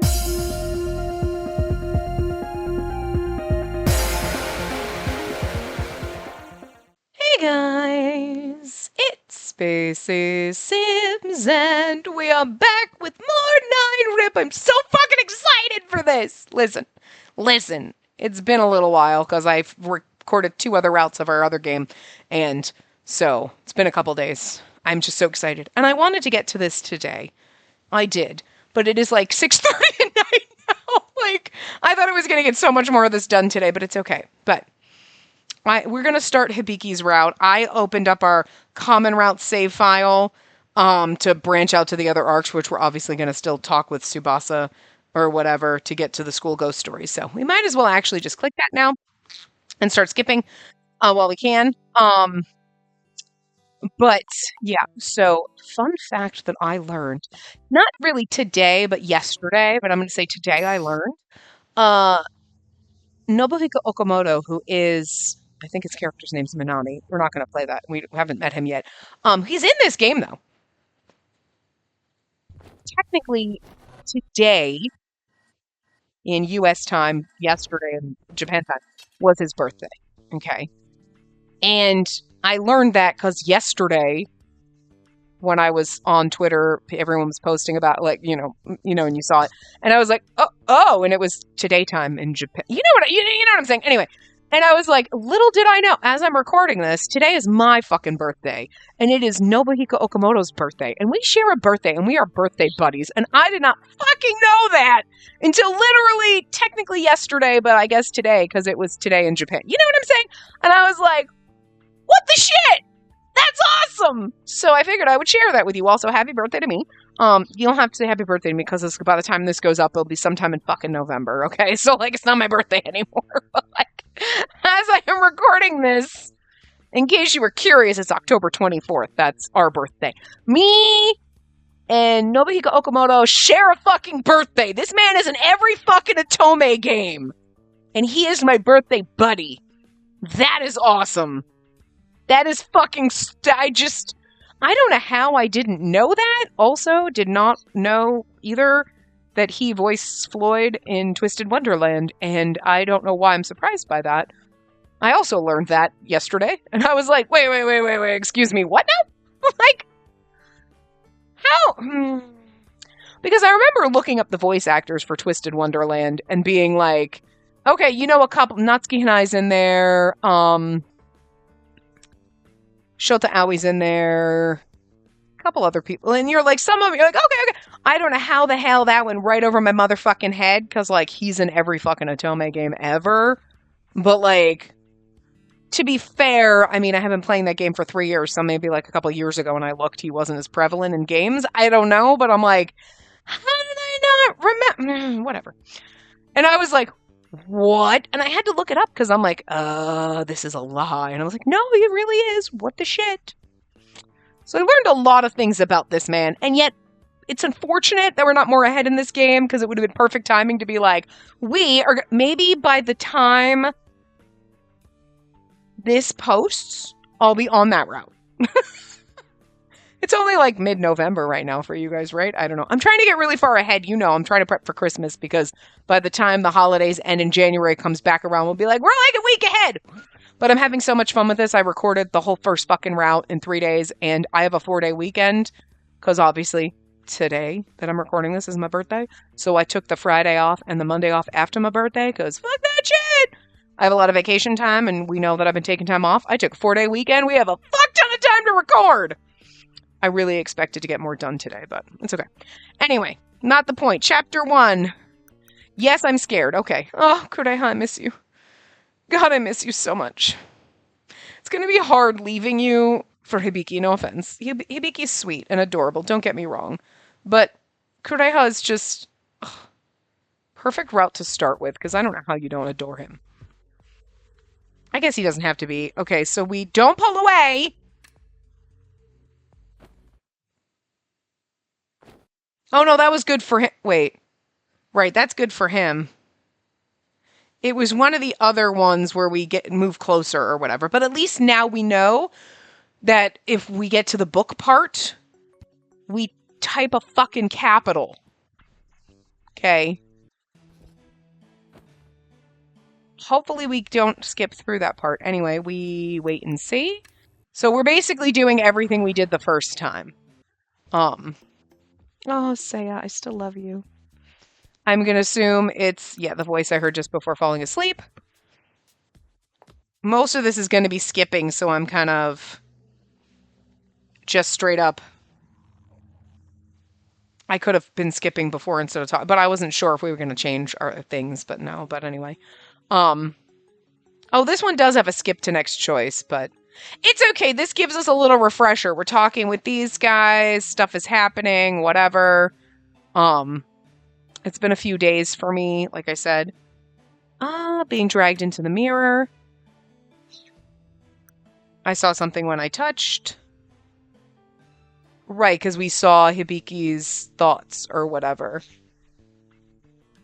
Hey guys, it's Spacey Sims, and we are back with more 9-Rip. I'm so fucking excited for this. Listen. It's been a little while because I've recorded 2 other routes of our other game, and so it's been a couple days. I'm just so excited, and I wanted to get to this today. I did, but it is like 6:30 at night now. Like, I thought I was going to get so much more of this done today, but it's okay. But we're going to start Hibiki's route. I opened up our common route save file to branch out to the other arcs, which we're obviously going to still talk with Tsubasa or whatever to get to the school ghost story. So we might as well actually just click that now and start skipping while we can. But yeah, so fun fact that I learned, not really today, but yesterday, but I'm going to say today I learned, Nobuhiko Okamoto, who is, I think his character's name's Minami. We're not going to play that. We haven't met him yet. He's in this game though. Technically, today in US time, yesterday in Japan time, was his birthday. Okay. And I learned that because yesterday, when I was on Twitter, everyone was posting about and you saw it, and I was like, oh, and it was today time in Japan. You know what I'm saying? Anyway, and I was like, little did I know, as I'm recording this, today is my fucking birthday, and it is Nobuhiko Okamoto's birthday, and we share a birthday, and we are birthday buddies, and I did not fucking know that until literally, technically yesterday, but I guess today, because it was today in Japan. You know what I'm saying? And I was like, what the shit? That's awesome! So I figured I would share that with you. Also, happy birthday to me. You don't have to say happy birthday to me because by the time this goes up, it'll be sometime in fucking November, okay? So, it's not my birthday anymore. But, as I am recording this, in case you were curious, it's October 24th. That's our birthday. Me and Nobuhiko Okamoto share a fucking birthday. This man is in every fucking Otome game. And he is my birthday buddy. That is awesome. That is fucking... I don't know how I didn't know that. Also, did not know either that he voiced Floyd in Twisted Wonderland, and I don't know why I'm surprised by that. I also learned that yesterday, and I was like, wait, excuse me, what now? How? Because I remember looking up the voice actors for Twisted Wonderland and being like, okay, a couple... Natsuki Hanai's in there, Shota Aoi's in there, a couple other people, and you're like, some of them, you're like, okay. I don't know how the hell that went right over my motherfucking head, because, he's in every fucking Otome game ever, but, to be fair, I mean, I haven't been playing that game for 3 years, so maybe, a couple of years ago when I looked, he wasn't as prevalent in games, I don't know, but I'm like, how did I not remember, whatever, and I was like, what? And I had to look it up because I'm like, this is a lie. And I was like, no, it really is. What the shit? So I learned a lot of things about this man. And yet, it's unfortunate that we're not more ahead in this game because it would have been perfect timing to be like, we are, maybe by the time this posts, I'll be on that route. It's only mid-November right now for you guys, right? I don't know. I'm trying to get really far ahead. I'm trying to prep for Christmas because by the time the holidays end and January comes back around, we'll be like, we're a week ahead. But I'm having so much fun with this. I recorded the whole first fucking route in 3 days, and I have a 4-day weekend because obviously today that I'm recording this is my birthday. So I took the Friday off and the Monday off after my birthday because fuck that shit. I have a lot of vacation time, and we know that I've been taking time off. I took a 4-day weekend. We have a fuck ton of time to record. I really expected to get more done today, but it's okay. Anyway, not the point. Chapter 1. Yes, I'm scared. Okay. Oh, Kureha, I miss you. God, I miss you so much. It's going to be hard leaving you for Hibiki, no offense. Hibiki's sweet and adorable, don't get me wrong. But Kureha is just... perfect route to start with, because I don't know how you don't adore him. I guess he doesn't have to be. Okay, so we don't pull away... Oh, no, that was good for him. Wait. Right, that's good for him. It was one of the other ones where we move closer or whatever. But at least now we know that if we get to the book part, we type a fucking capital. Okay. Hopefully we don't skip through that part. Anyway, we wait and see. So we're basically doing everything we did the first time. Oh, Saya, I still love you. I'm going to assume it's, yeah, the voice I heard just before falling asleep. Most of this is going to be skipping, so I'm kind of just straight up. I could have been skipping before instead of talking, but I wasn't sure if we were going to change our things, but no. But anyway. Oh, this one does have a skip to next choice, but it's okay. This gives us a little refresher. We're talking with these guys, stuff is happening, whatever. It's been a few days for me, like I said. Being dragged into the mirror. I saw something when I touched. Right, because we saw Hibiki's thoughts or whatever.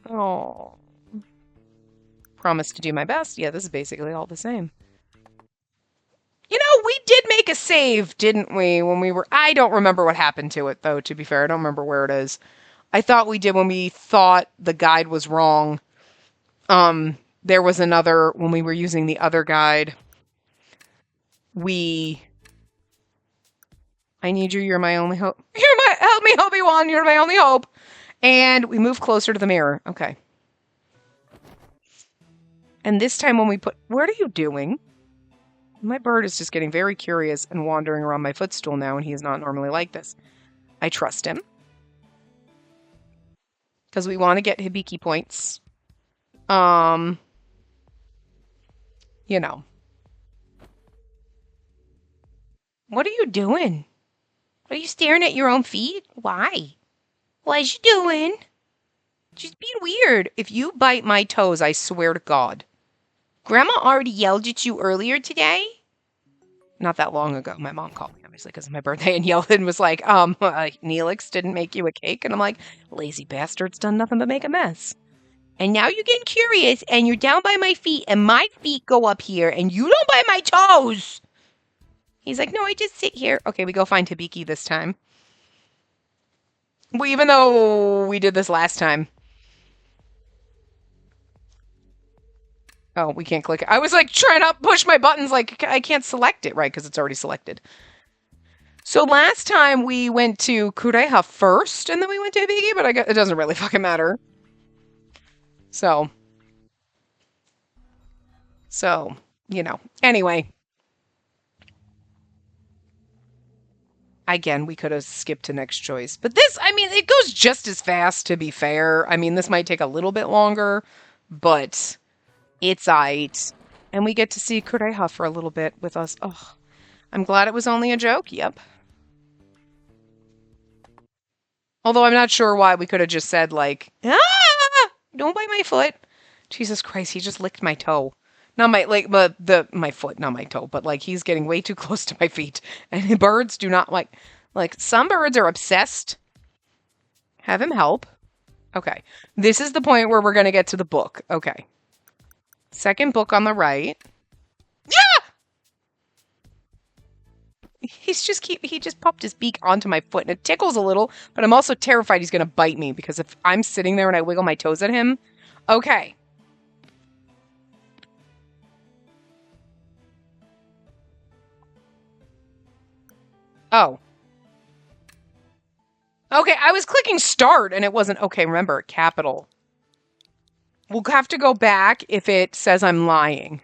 Oh. Promise to do my best. Yeah, this is basically all the same. You know, we did make a save, didn't we, when we were... I don't remember what happened to it, though, to be fair. I don't remember where it is. I thought we did when we thought the guide was wrong. There was another... When we were using the other guide, we... I need you. You're my only hope. Help me, Obi-Wan. You're my only hope. And we move closer to the mirror. Okay. And this time when we put... What are you doing? My bird is just getting very curious and wandering around my footstool now, and he is not normally like this. I trust him. Because we want to get Hibiki points. You know. What are you doing? Are you staring at your own feet? Why? What you doing? She's being weird. If you bite my toes, I swear to God. Grandma already yelled at you earlier today? Not that long ago. My mom called me, obviously, because of my birthday, and yelled and was like, Neelix didn't make you a cake? And I'm like, lazy bastard's done nothing but make a mess. And now you're getting curious, and you're down by my feet, and my feet go up here, and you don't bite my toes! He's like, no, I just sit here. Okay, we go find Hibiki this time. Well, even though we did this last time. Oh, we can't click it. I was like trying to push my buttons like I can't select it, right? Because it's already selected. So last time we went to Kureha first, and then we went to Hibiki, but it doesn't really fucking matter. So, you know. Anyway. Again, we could have skipped to next choice. But this, I mean, it goes just as fast, to be fair. I mean, this might take a little bit longer, but it's aight. And we get to see Kureha for a little bit with us. Oh, I'm glad it was only a joke. Yep. Although I'm not sure why we could have just said, like, don't bite my foot. Jesus Christ, he just licked my toe. Not my, like, my foot, not my toe, but, like, he's getting way too close to my feet. And birds do not, like, some birds are obsessed. Have him help. Okay. This is the point where we're going to get to the book. Okay. Second book on the right. Yeah! He just popped his beak onto my foot, and it tickles a little, but I'm also terrified he's going to bite me, because if I'm sitting there and I wiggle my toes at him... Okay. Oh. Okay, I was clicking start and it wasn't... Okay, remember, capital. We'll have to go back if it says I'm lying.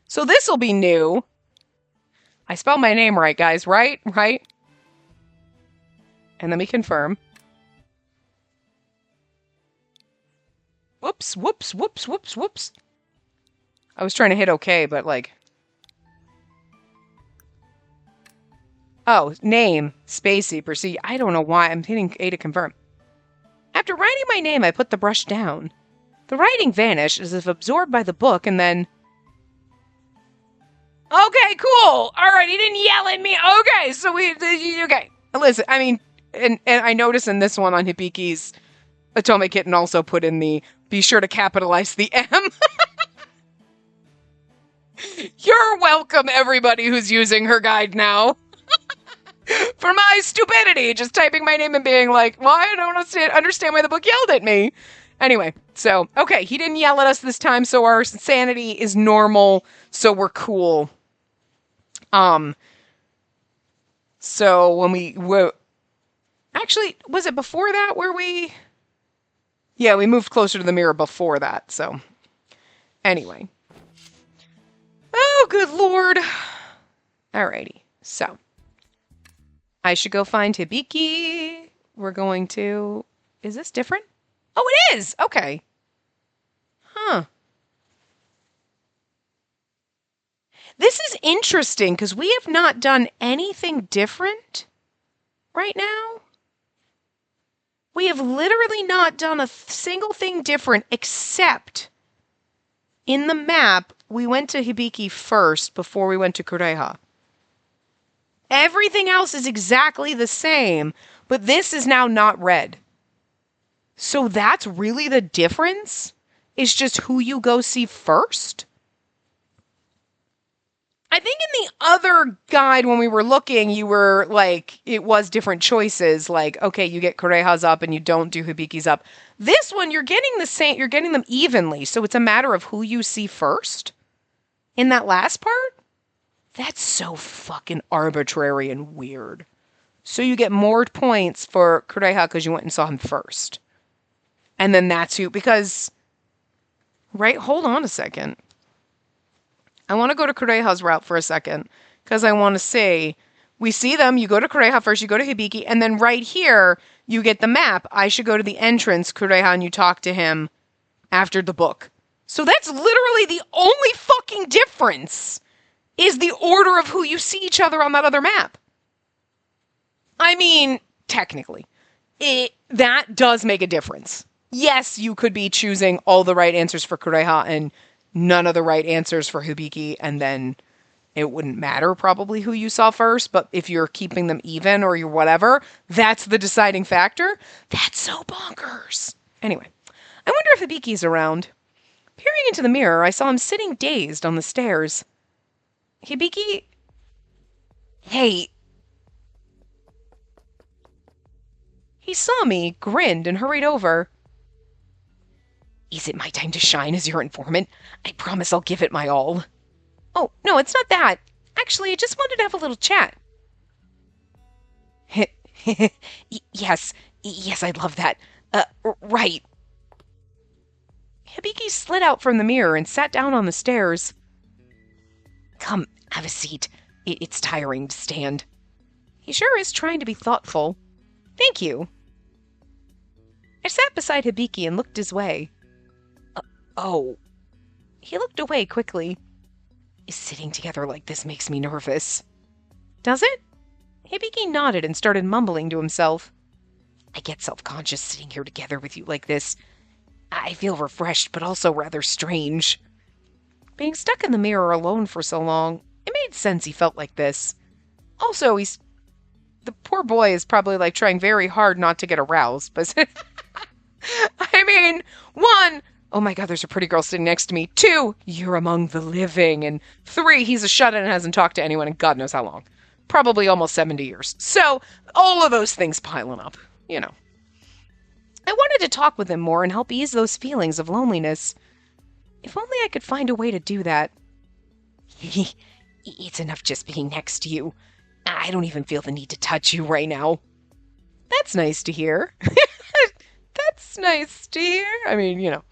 So this will be new. I spelled my name right, guys, right? Right? And let me confirm. Whoops, whoops, whoops, whoops, whoops. I was trying to hit okay, but like... Oh, name, Spacey, proceed. I don't know why. I'm hitting A to confirm. After writing my name, I put the brush down. The writing vanished as if absorbed by the book, and then... Okay, cool. All right, he didn't yell at me. Okay, so okay. Listen, I mean, and I noticed in this one on Hibiki's Atomic Kitten also put in the, be sure to capitalize the M. You're welcome, everybody who's using her guide now. For my stupidity, just typing my name and being like, well, I don't understand why the book yelled at me. Anyway, so, okay, he didn't yell at us this time, so our sanity is normal, so we're cool. So when actually, was it before that where yeah, we moved closer to the mirror before that, so. Anyway. Oh, good Lord. Alrighty, so. I should go find Hibiki. We're going to... Is this different? Oh, it is! Okay. Huh. This is interesting, because we have not done anything different right now. We have literally not done a single thing different, except in the map, we went to Hibiki first before we went to Kureha. Everything else is exactly the same, but this is now not red. So that's really the difference? Is just who you go see first? I think in the other guide when we were looking, you were like, it was different choices. Like, okay, you get Kureha's up and you don't do Hibiki's up. This one, you're getting the same, you're getting them evenly. So it's a matter of who you see first in that last part. That's so fucking arbitrary and weird. So you get more points for Kureha because you went and saw him first. And then that's who, because, right, hold on a second. I want to go to Kureha's route for a second, because I want to say, we see them, you go to Kureha first, you go to Hibiki, and then right here, you get the map. I should go to the entrance, Kureha, and you talk to him after the book. So that's literally the only fucking difference, is the order of who you see each other on that other map. I mean, technically, that does make a difference. Yes, you could be choosing all the right answers for Kureha and none of the right answers for Hibiki, and then it wouldn't matter probably who you saw first, but if you're keeping them even or you're whatever, that's the deciding factor. That's so bonkers. Anyway, I wonder if Hibiki's around. Peering into the mirror, I saw him sitting dazed on the stairs. Hibiki? Hey. He saw me, grinned, and hurried over. Is it my time to shine as your informant? I promise I'll give it my all. Oh, no, it's not that. Actually, I just wanted to have a little chat. Yes, I'd love that. Right. Hibiki slid out from the mirror and sat down on the stairs. Come, have a seat. It's tiring to stand. He sure is trying to be thoughtful. Thank you. I sat beside Hibiki and looked his way. Oh. He looked away quickly. Sitting together like this makes me nervous. Does it? Hibiki nodded and started mumbling to himself. I get self-conscious sitting here together with you like this. I feel refreshed, but also rather strange. Being stuck in the mirror alone for so long, it made sense he felt like this. Also, the poor boy is probably like trying very hard not to get aroused, but I mean, one, oh my God, there's a pretty girl sitting next to me. 2, you're among the living. And 3, he's a shut-in and hasn't talked to anyone in God knows how long. Probably almost 70 years. So, all of those things piling up, you know. I wanted to talk with him more and help ease those feelings of loneliness. If only I could find a way to do that. It's enough just being next to you. I don't even feel the need to touch you right now. That's nice to hear. That's nice to hear. I mean, you know.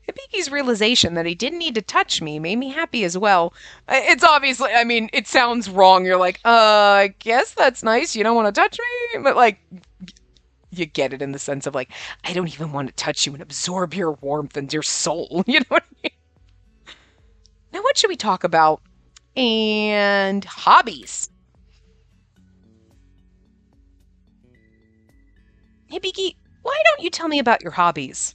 Hibiki's realization that he didn't need to touch me made me happy as well. It's obviously, I mean, it sounds wrong. You're like, I guess that's nice. You don't want to touch me? But, like, you get it in the sense of, like, I don't even want to touch you and absorb your warmth and your soul. You know what I mean? Now, what should we talk about? And hobbies. Hibiki, why don't you tell me about your hobbies?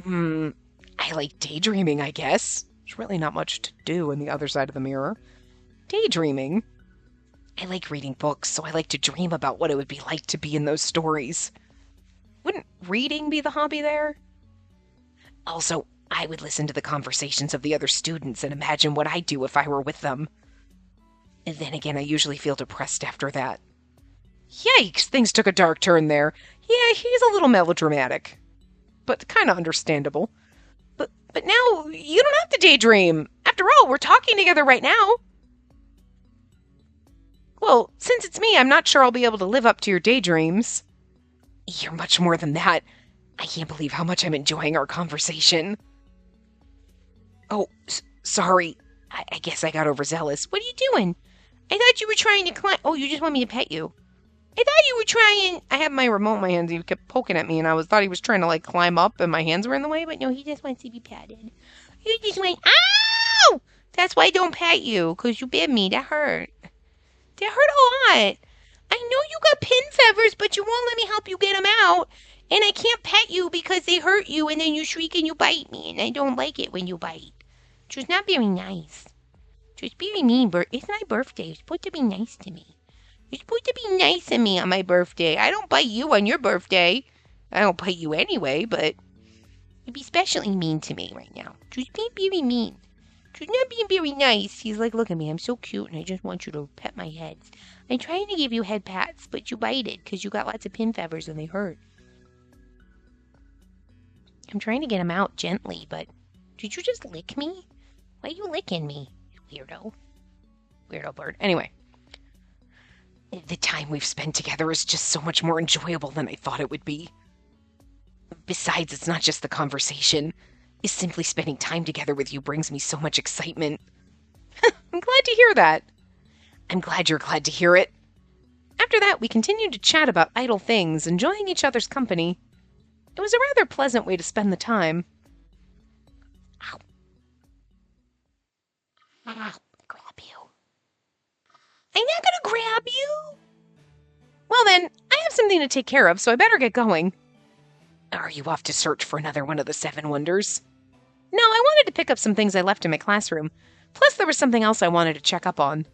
I like daydreaming, I guess. There's really not much to do on the other side of the mirror. Daydreaming? I like reading books, so I like to dream about what it would be like to be in those stories. Wouldn't reading be the hobby there? Also, I would listen to the conversations of the other students and imagine what I'd do if I were with them. And then again, I usually feel depressed after that. Yikes, things took a dark turn there. Yeah, he's a little melodramatic, but kind of understandable. But now you don't have to daydream. After all, we're talking together right now. Well, since it's me, I'm not sure I'll be able to live up to your daydreams. You're much more than that. I can't believe how much I'm enjoying our conversation. Oh, sorry. I guess I got overzealous. What are you doing? I thought you were trying to climb. Oh, you just want me to pet you. I thought you were trying. I had my remote in my hands. He kept poking at me, and I thought he was trying to like climb up, and my hands were in the way. But no, he just wants to be patted. You just went, ow! That's why I don't pet you, cause you bit me. That hurt. That hurt a lot. I know you got pin feathers, but you won't let me help you get them out. And I can't pet you because they hurt you, and then you shriek and you bite me, and I don't like it when you bite. It's not very nice. It's very mean. It's my birthday. You're supposed to be nice to me. You're supposed to be nice to me on my birthday. I don't bite you on your birthday. I don't bite you anyway, but you'd be especially mean to me right now. Just being very mean. Just not being very nice. He's like, look at me. I'm so cute, and I just want you to pet my head. I'm trying to give you head pats, but you bite it because you got lots of pin feathers and they hurt. I'm trying to get them out gently, but did you just lick me? Why are you licking me, weirdo? Weirdo bird. Anyway. The time we've spent together is just so much more enjoyable than I thought it would be. Besides, it's not just the conversation. It's simply spending time together with you brings me so much excitement. I'm glad to hear that. I'm glad you're glad to hear it. After that, we continued to chat about idle things, enjoying each other's company. It was a rather pleasant way to spend the time. Ow. Ow. Grab you. I'm not gonna grab you. Well then, I have something to take care of, so I better get going. Are you off to search for another one of the 7 wonders? No, I wanted to pick up some things I left in my classroom. Plus, there was something else I wanted to check up on.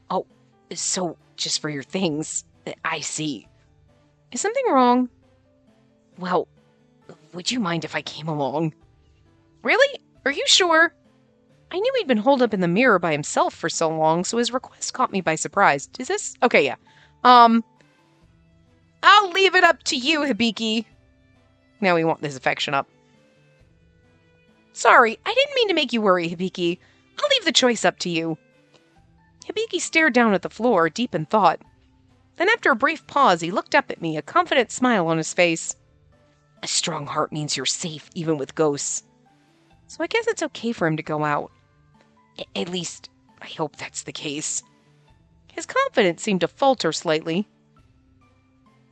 Oh, so just for your things. I see. Is something wrong? Well, would you mind if I came along? Really? Are you sure? I knew he'd been holed up in the mirror by himself for so long, so his request caught me by surprise. Is this? Okay, yeah. I'll leave it up to you, Hibiki. Now we want this affection up. Sorry, I didn't mean to make you worry, Hibiki. I'll leave the choice up to you. Hibiki stared down at the floor, deep in thought. Then after a brief pause, he looked up at me, a confident smile on his face. A strong heart means you're safe, even with ghosts. So I guess it's okay for him to go out. At least, I hope that's the case. His confidence seemed to falter slightly.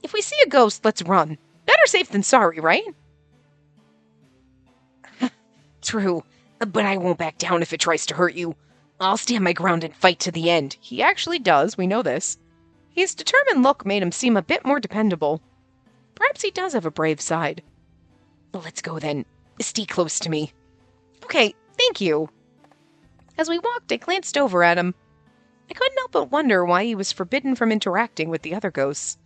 If we see a ghost, let's run. Better safe than sorry, right? True, but I won't back down if it tries to hurt you. I'll stand my ground and fight to the end. He actually does, we know this. His determined look made him seem a bit more dependable. Perhaps he does have a brave side. Let's go then. Stay close to me. Okay, thank you. As we walked, I glanced over at him. I couldn't help but wonder why he was forbidden from interacting with the other ghosts.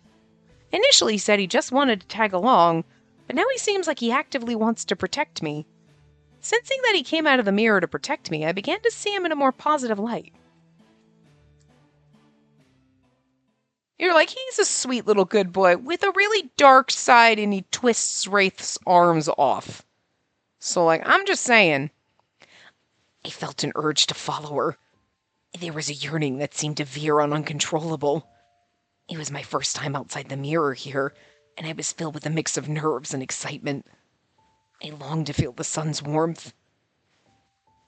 Initially, he said he just wanted to tag along, but now he seems like he actively wants to protect me. Sensing that he came out of the mirror to protect me, I began to see him in a more positive light. You're like, he's a sweet little good boy with a really dark side and he twists Wraith's arms off. So, like, I'm just saying. I felt an urge to follow her. There was a yearning that seemed to veer on uncontrollable. It was my first time outside the mirror here, and I was filled with a mix of nerves and excitement. I longed to feel the sun's warmth.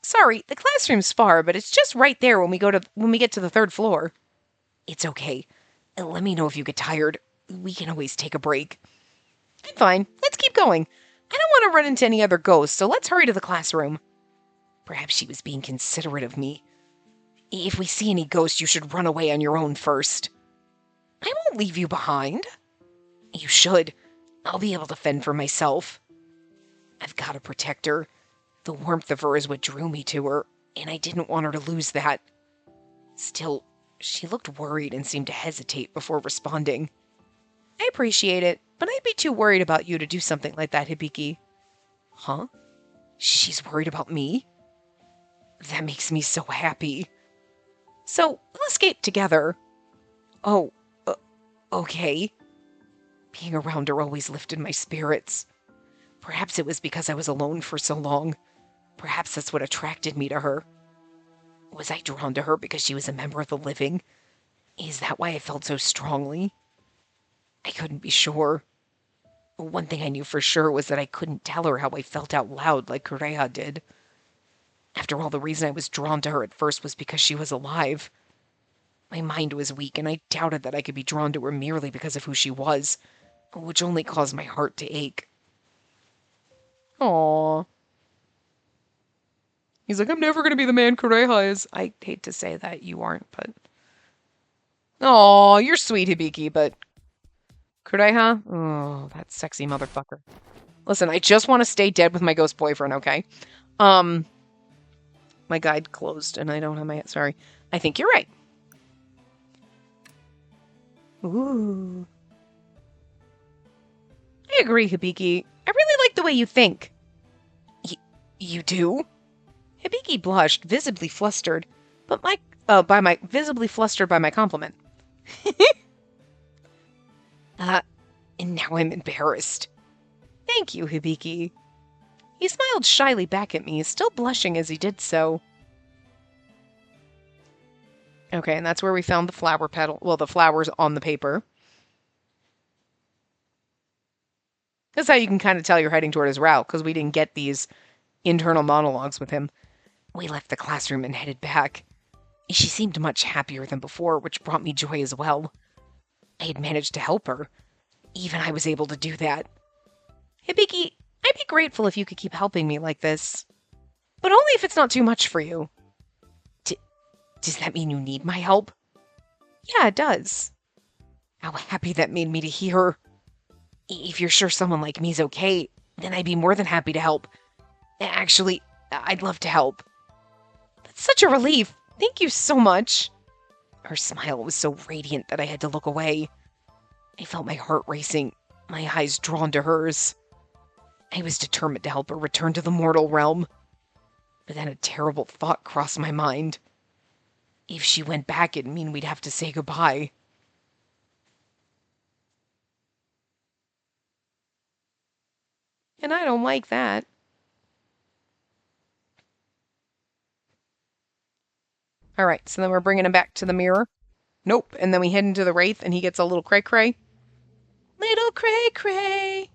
Sorry, the classroom's far, but it's just right there when we get to the 3rd floor. It's okay. Let me know if you get tired. We can always take a break. I'm fine. Let's keep going. I don't want to run into any other ghosts, so let's hurry to the classroom. Perhaps she was being considerate of me. If we see any ghosts, you should run away on your own first. I won't leave you behind. You should. I'll be able to fend for myself. I've got to protect her. The warmth of her is what drew me to her, and I didn't want her to lose that. Still, she looked worried and seemed to hesitate before responding. I appreciate it, but I'd be too worried about you to do something like that, Hibiki. Huh? She's worried about me? That makes me so happy. So, we'll escape together. Oh, okay. Being around her always lifted my spirits. Perhaps it was because I was alone for so long. Perhaps that's what attracted me to her. Was I drawn to her because she was a member of the living? Is that why I felt so strongly? I couldn't be sure. One thing I knew for sure was that I couldn't tell her how I felt out loud like Kureha did. After all, the reason I was drawn to her at first was because she was alive. My mind was weak, and I doubted that I could be drawn to her merely because of who she was, which only caused my heart to ache. Aww. He's like, I'm never going to be the man Kureha is. I hate to say that, you aren't, but... Aw, you're sweet, Hibiki, but... Kureha? Oh, that sexy motherfucker. Listen, I just want to stay dead with my ghost boyfriend, okay? My guide closed, and I don't have my... Sorry. I think you're right. Ooh. I agree, Hibiki. I really like the way you think. You do? Hibiki blushed, visibly flustered, but visibly flustered by my compliment. And now I'm embarrassed. Thank you, Hibiki. He smiled shyly back at me, still blushing as he did so. Okay, and that's where we found the flower petal. Well, the flowers on the paper. That's how you can kind of tell you're heading toward his route, because we didn't get these internal monologues with him. We left the classroom and headed back. She seemed much happier than before, which brought me joy as well. I had managed to help her. Even I was able to do that. Hibiki, I'd be grateful if you could keep helping me like this. But only if it's not too much for you. Does that mean you need my help? Yeah, it does. How happy that made me to hear. If you're sure someone like me's okay, then I'd be more than happy to help. Actually, I'd love to help. That's such a relief. Thank you so much. Her smile was so radiant that I had to look away. I felt my heart racing, my eyes drawn to hers. I was determined to help her return to the mortal realm. But then a terrible thought crossed my mind. If she went back, it'd mean we'd have to say goodbye. And I don't like that. Alright, so then we're bringing him back to the mirror. Nope, and then we head into the Wraith, and he gets a little cray-cray. Little cray-cray!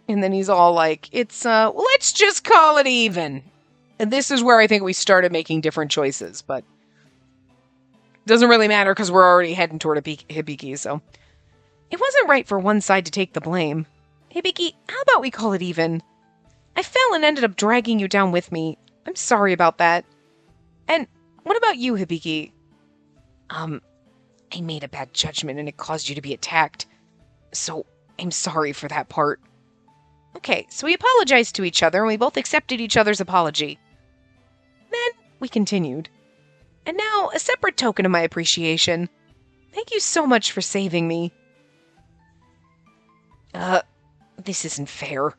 And then he's all like, let's just call it even. And this is where I think we started making different choices, but it doesn't really matter because we're already heading toward Hibiki, so. It wasn't right for one side to take the blame. Hibiki, how about we call it even? I fell and ended up dragging you down with me. I'm sorry about that. And what about you, Hibiki? I made a bad judgment and it caused you to be attacked. So, I'm sorry for that part. Okay, so we apologized to each other and we both accepted each other's apology. Then, we continued. And now, a separate token of my appreciation. Thank you so much for saving me. This isn't fair.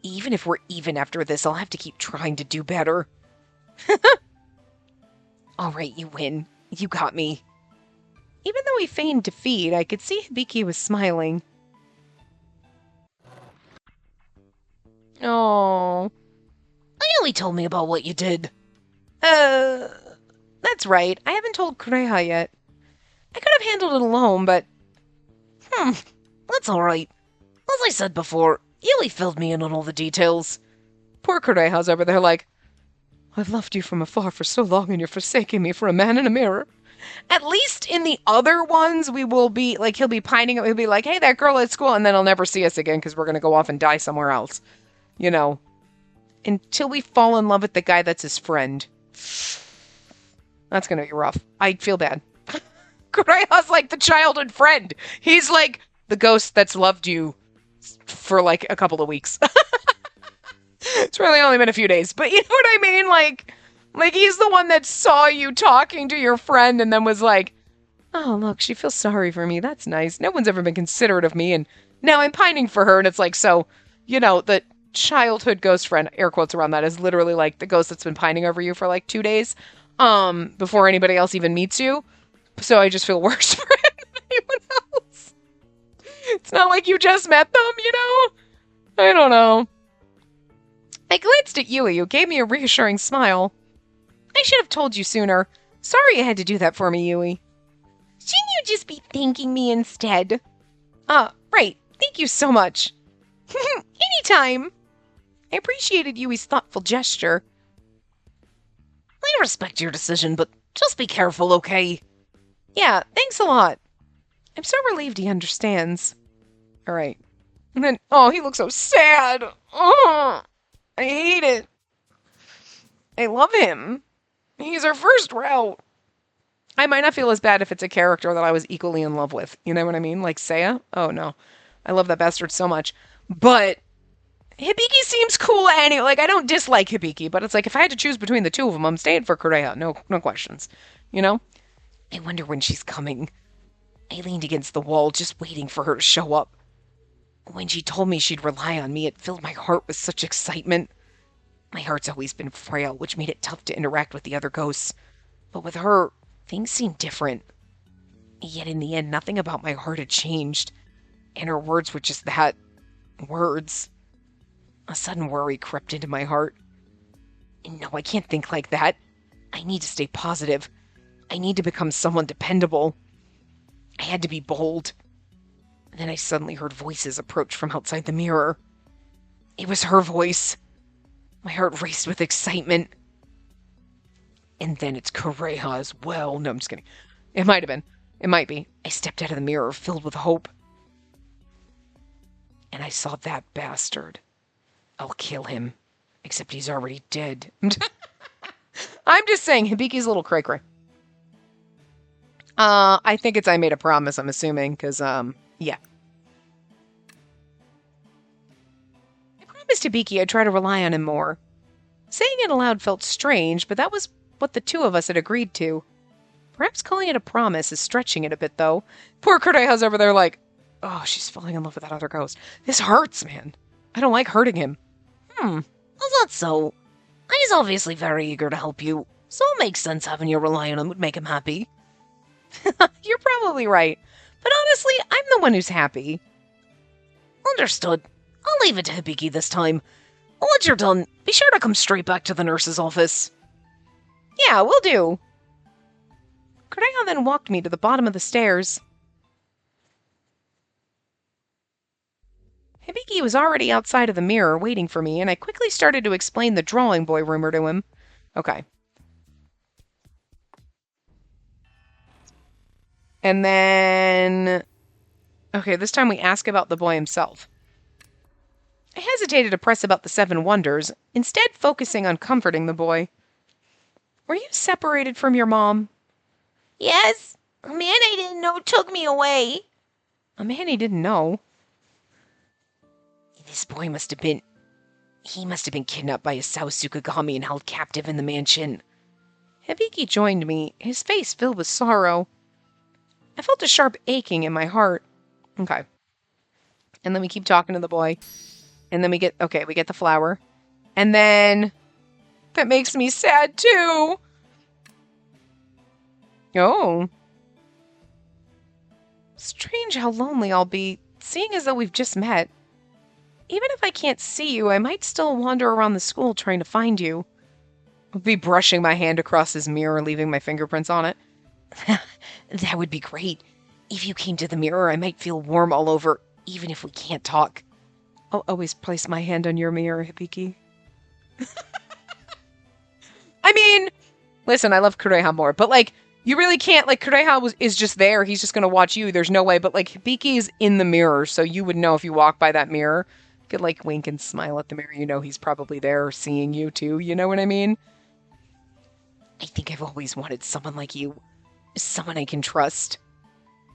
Even if we're even after this, I'll have to keep trying to do better. Alright, you win. You got me. Even though he feigned defeat, I could see Hibiki was smiling. Oh, Ayoli told me about what you did. That's right. I haven't told Kureha yet. I could have handled it alone, but... that's alright. As I said before, Yuli filled me in on all the details. Poor Kureha's over there like, I've loved you from afar for so long and you're forsaking me for a man in a mirror. At least in the other ones, we will be, like, he'll be pining, he'll be like, hey, that girl at school, and then he'll never see us again because we're going to go off and die somewhere else. You know. Until we fall in love with the guy that's his friend. That's going to be rough. I feel bad. Kureha's like the childhood friend. He's like the ghost that's loved you for like a couple of weeks. It's really only been a few days, but you know what I mean? Like he's the one that saw you talking to your friend and then was like, oh, look, she feels sorry for me. That's nice. No one's ever been considerate of me, and now I'm pining for her, and it's like, so, you know, that childhood ghost friend, air quotes around that, is literally like the ghost that's been pining over you for like 2 days, before anybody else even meets you. So I just feel worse for him than anyone else. It's not like you just met them, you know? I don't know. I glanced at Yui, who gave me a reassuring smile. I should have told you sooner. Sorry you had to do that for me, Yui. Shouldn't you just be thanking me instead? Right. Thank you so much. Anytime. I appreciated Yui's thoughtful gesture. I respect your decision, but just be careful, okay? Yeah, thanks a lot. I'm so relieved he understands. All right. And then, oh, he looks so sad. Oh, I hate it. I love him. He's our first route. I might not feel as bad if it's a character that I was equally in love with. You know what I mean? Like Seiya? Oh, no. I love that bastard so much. But Hibiki seems cool anyway. Like, I don't dislike Hibiki, but it's like if I had to choose between the two of them, I'm staying for Kureha. No questions. You know? I wonder when she's coming. I leaned against the wall, just waiting for her to show up. When she told me she'd rely on me, it filled my heart with such excitement. My heart's always been frail, which made it tough to interact with the other ghosts. But with her, things seemed different. Yet in the end, nothing about my heart had changed. And her words were just that. Words. A sudden worry crept into my heart. No, I can't think like that. I need to stay positive. I need to become someone dependable. I had to be bold. Then I suddenly heard voices approach from outside the mirror. It was her voice. My heart raced with excitement. And then it's Kureha as well. No, I'm just kidding. It might have been. It might be. I stepped out of the mirror, filled with hope. And I saw that bastard. I'll kill him. Except he's already dead. I'm just saying, Hibiki's a little cray-cray. I think it's I made a promise, I'm assuming, because, yeah. I promised Hibiki I'd try to rely on him more. Saying it aloud felt strange, but that was what the two of us had agreed to. Perhaps calling it a promise is stretching it a bit, though. Poor Kureha's over there like, oh, she's falling in love with that other ghost. This hurts, man. I don't like hurting him. Well, that's so. He's obviously very eager to help you, so it makes sense having you rely on him would make him happy. You're probably right. But honestly, I'm the one who's happy. Understood. I'll leave it to Hibiki this time. Once you're done, be sure to come straight back to the nurse's office. Yeah, will do. Kureha then walked me to the bottom of the stairs. Hibiki was already outside of the mirror waiting for me, and I quickly started to explain the drawing boy rumor to him. Okay. And then... Okay, this time we ask about the boy himself. I hesitated to press about the 7 wonders, instead focusing on comforting the boy. Were you separated from your mom? Yes. A man I didn't know took me away. A man he didn't know? This boy must have been... He must have been kidnapped by Isao Tsukigami and held captive in the mansion. Hibiki joined me, his face filled with sorrow. I felt a sharp aching in my heart. Okay. And then we keep talking to the boy. And then we get the flower. And then... That makes me sad, too. Oh. Strange how lonely I'll be, seeing as though we've just met. Even if I can't see you, I might still wander around the school trying to find you. I'll be brushing my hand across his mirror, leaving my fingerprints on it. That would be great. If you came to the mirror, I might feel warm all over, even if we can't talk. I'll always place my hand on your mirror, Hibiki. I mean, listen, I love Kureha more, but, like, you really can't, like, Kureha is just there. He's just going to watch you. There's no way, but, like, Hibiki is in the mirror, so you would know if you walk by that mirror. You could, like, wink and smile at the mirror. You know he's probably there seeing you, too. You know what I mean? I think I've always wanted someone like you. Someone I can trust.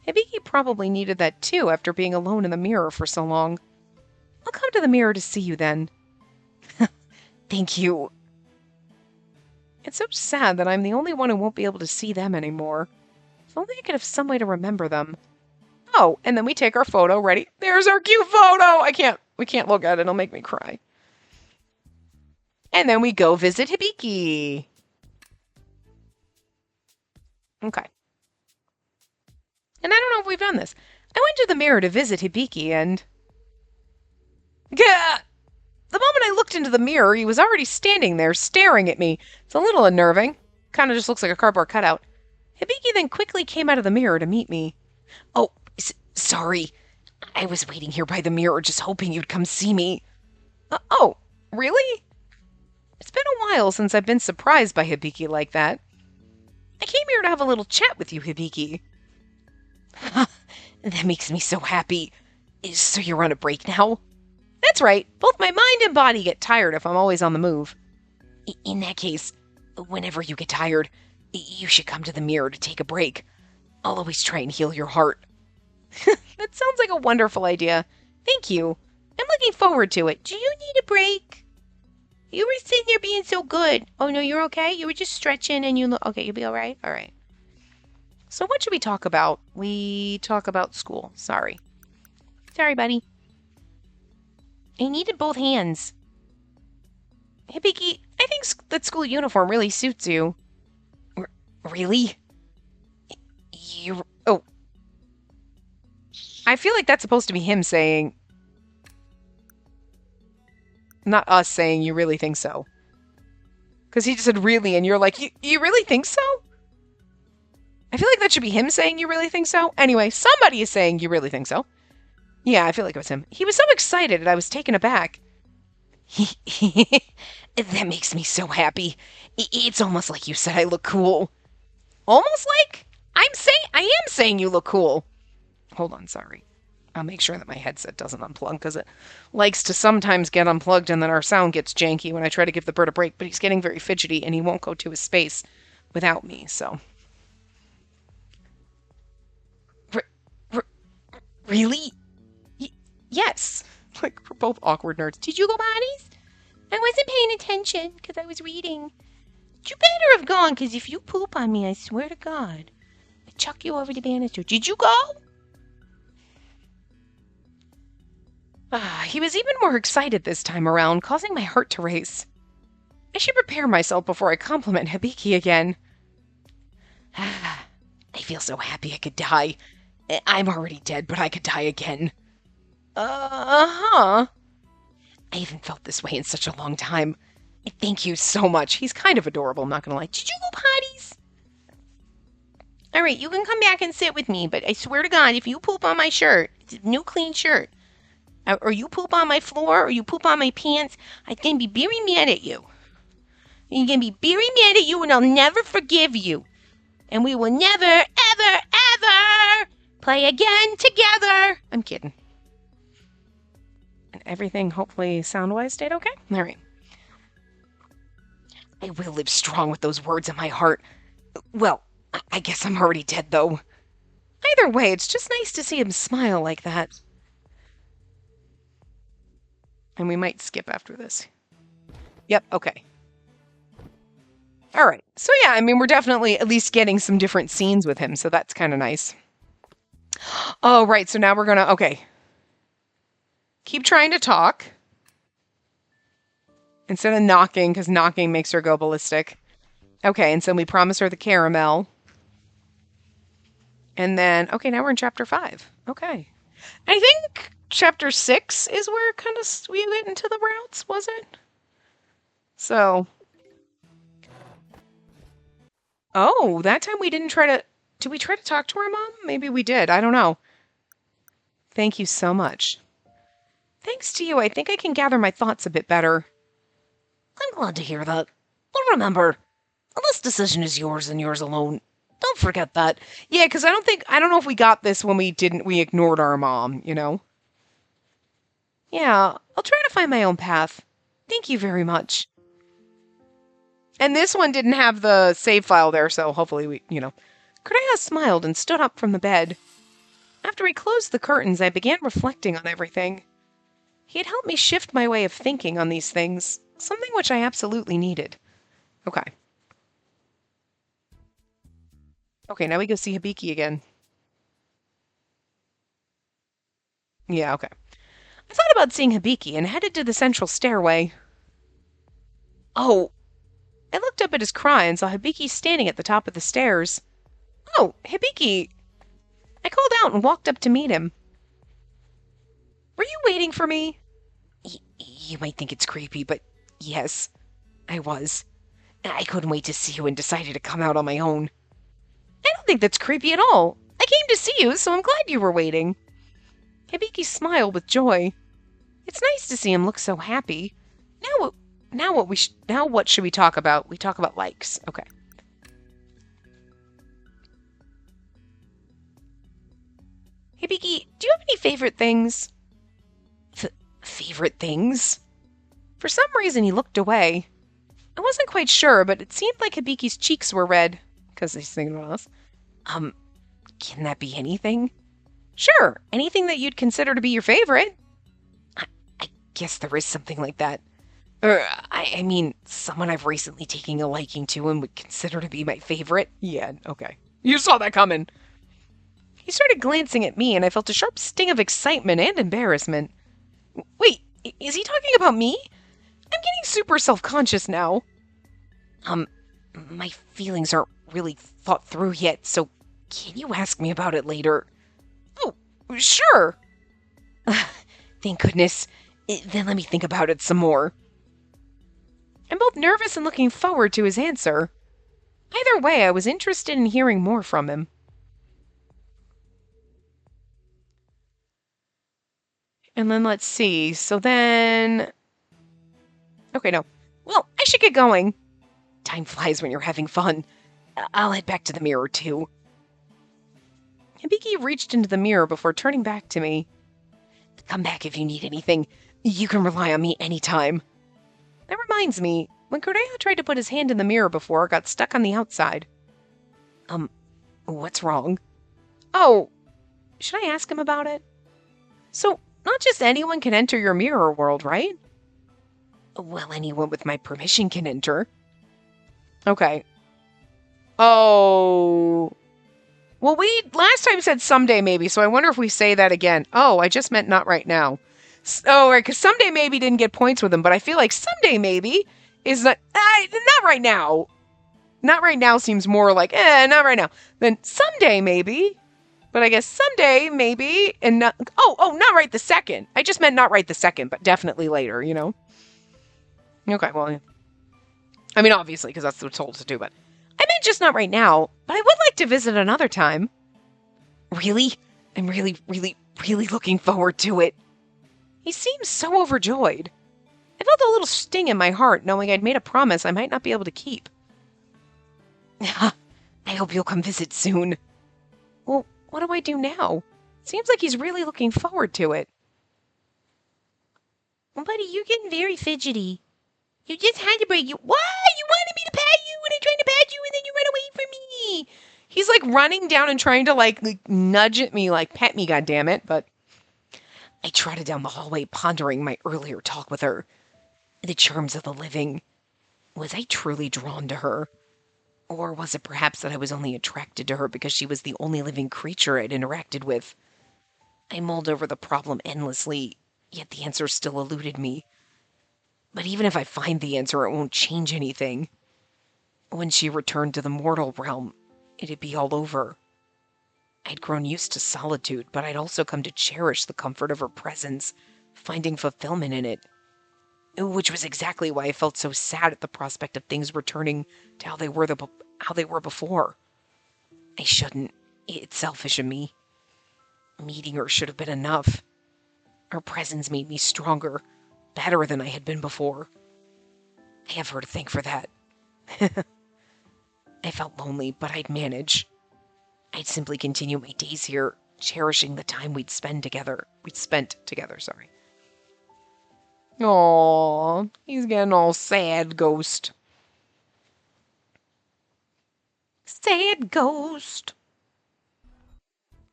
Hibiki probably needed that, too, after being alone in the mirror for so long. I'll come to the mirror to see you then. Thank you. It's so sad that I'm the only one who won't be able to see them anymore. If only I could have some way to remember them. Oh, and then we take our photo. Ready? There's our cute photo! We can't look at it. It'll make me cry. And then we go visit Hibiki. Okay. And I don't know if we've done this. I went to the mirror to visit Hibiki and... Gah! The moment I looked into the mirror, he was already standing there, staring at me. It's a little unnerving. Kind of just looks like a cardboard cutout. Hibiki then quickly came out of the mirror to meet me. Oh, sorry. I was waiting here by the mirror, just hoping you'd come see me. Oh, really? It's been a while since I've been surprised by Hibiki like that. I came here to have a little chat with you, Hibiki. That makes me so happy. So you're on a break now? That's right. Both my mind and body get tired if I'm always on the move. In that case, whenever you get tired, you should come to the mirror to take a break. I'll always try and heal your heart. That sounds like a wonderful idea. Thank you. I'm looking forward to it. Do you need a break? You were sitting there being so good. Oh, no, you're okay? You were just stretching and you look... Okay, you'll be all right? All right. So what should we talk about? We talk about school. Sorry. Sorry, buddy. I needed both hands. Hibiki, I think that school uniform really suits you. Really? You... Oh. I feel like that's supposed to be him saying... Not us saying you really think so. Because he just said really, and you're like, you really think so? I feel like that should be him saying you really think so. Anyway, somebody is saying you really think so. Yeah, I feel like it was him. He was so excited and I was taken aback. That makes me so happy. It's almost like you said I look cool. Almost like? I am saying you look cool. Hold on, sorry. I'll make sure that my headset doesn't unplug because it likes to sometimes get unplugged and then our sound gets janky when I try to give the bird a break, but he's getting very fidgety and he won't go to his space without me, so. Really? Yes. Like, we're both awkward nerds. Did you go potties? I wasn't paying attention because I was reading. You better have gone because if you poop on me, I swear to God, I chuck you over the banister. Did you go? He was even more excited this time around, causing my heart to race. I should prepare myself before I compliment Hibiki again. I feel so happy I could die. I'm already dead, but I could die again. Uh-huh. I haven't felt this way in such a long time. Thank you so much. He's kind of adorable, I'm not gonna lie. Did you go potties? Alright, you can come back and sit with me, but I swear to God, if you poop on my shirt, it's a new clean shirt, or you poop on my floor, or you poop on my pants, I'm gonna be very mad at you. You're gonna be very mad at you, and I'll never forgive you. And we will never, ever, ever play again together. I'm kidding. And everything, hopefully, sound-wise stayed okay? All right. I will live strong with those words in my heart. Well, I guess I'm already dead, though. Either way, it's just nice to see him smile like that. And we might skip after this. Yep, okay. All right. So yeah, I mean, we're definitely at least getting some different scenes with him, so that's kind of nice. Oh, right. So now we're gonna, okay. Keep trying to talk. Instead of knocking, because knocking makes her go ballistic. Okay, and so we promise her the caramel. And then, okay, now we're in chapter 5. Okay. I think chapter 6 is where kind of we went into the routes, was it? So. Oh, that time we didn't try to... Did we try to talk to our mom? Maybe we did. I don't know. Thank you so much. Thanks to you, I think I can gather my thoughts a bit better. I'm glad to hear that. But remember, this decision is yours and yours alone. Don't forget that. Yeah, because I don't know if we got this when we ignored our mom, you know? Yeah, I'll try to find my own path. Thank you very much. And this one didn't have the save file there, so hopefully we, you know. Kureha smiled and stood up from the bed. After he closed the curtains, I began reflecting on everything. He had helped me shift my way of thinking on these things, something which I absolutely needed. Okay. Okay, now we go see Hibiki again. Yeah, okay. I thought about seeing Hibiki and headed to the central stairway. Oh, I looked up at his cry and saw Hibiki standing at the top of the stairs. Oh, Hibiki! I called out and walked up to meet him. Were you waiting for me? You might think it's creepy, but yes, I was. I couldn't wait to see you and decided to come out on my own. I don't think that's creepy at all. I came to see you, so I'm glad you were waiting. Hibiki smiled with joy. It's nice to see him look so happy. Now what should we talk about? We talk about likes. Okay. Hibiki, do you have any favorite things? Favorite things? For some reason, he looked away. I wasn't quite sure, but it seemed like Hibiki's cheeks were red, because he's thinking about us. Can that be anything? Sure, anything that you'd consider to be your favorite. I guess there is something like that. I mean, someone I've recently taken a liking to and would consider to be my favorite. Yeah, okay. You saw that coming. He started glancing at me, and I felt a sharp sting of excitement and embarrassment. Wait, is he talking about me? I'm getting super self-conscious now. My feelings aren't really thought through yet, so can you ask me about it later? Oh, sure. Thank goodness. Then let me think about it some more. I'm both nervous and looking forward to his answer. Either way, I was interested in hearing more from him. And then let's see. Okay, no. Well, I should get going. Time flies when you're having fun. I'll head back to the mirror, too. Hibiki reached into the mirror before turning back to me. Come back if you need anything. You can rely on me anytime. That reminds me, when Correa tried to put his hand in the mirror before, got stuck on the outside. What's wrong? Oh, should I ask him about it? So, not just anyone can enter your mirror world, right? Well, anyone with my permission can enter. Okay. Oh. Well, we last time said someday maybe, so I wonder if we say that again. Oh, I just meant not right now. Oh, right, because someday maybe didn't get points with him, but I feel like someday maybe is not right now. Not right now seems more like, not right now. Then someday maybe, but I guess someday maybe, and not, not right the second. I just meant not right the second, but definitely later, you know? Okay, well, I mean, obviously, because that's what we're told to do, but I meant just not right now, but I would like to visit another time. Really? I'm really, really, really looking forward to it. He seems so overjoyed. I felt a little sting in my heart, knowing I'd made a promise I might not be able to keep. I hope you'll come visit soon. Well, what do I do now? Seems like he's really looking forward to it. Well, buddy, you're getting very fidgety. You just had to break you. Why? You wanted me to pat you, and I tried to pat you, and then you ran away from me. He's like running down and trying to like nudge at me, like pet me, goddammit. But I trotted down the hallway, pondering my earlier talk with her. The charms of the living. Was I truly drawn to her? Or was it perhaps that I was only attracted to her because she was the only living creature I'd interacted with? I mulled over the problem endlessly, yet the answer still eluded me. But even if I find the answer, it won't change anything. When she returned to the mortal realm, it'd be all over. I'd grown used to solitude, but I'd also come to cherish the comfort of her presence, finding fulfillment in it. Which was exactly why I felt so sad at the prospect of things returning to how they were before. I shouldn't. It's selfish of me. Meeting her should have been enough. Her presence made me stronger, better than I had been before. I have her to thank for that. I felt lonely, but I'd manage. I'd simply continue my days here, cherishing the time we'd spent together, sorry. Aww, he's getting all sad, ghost. Sad ghost.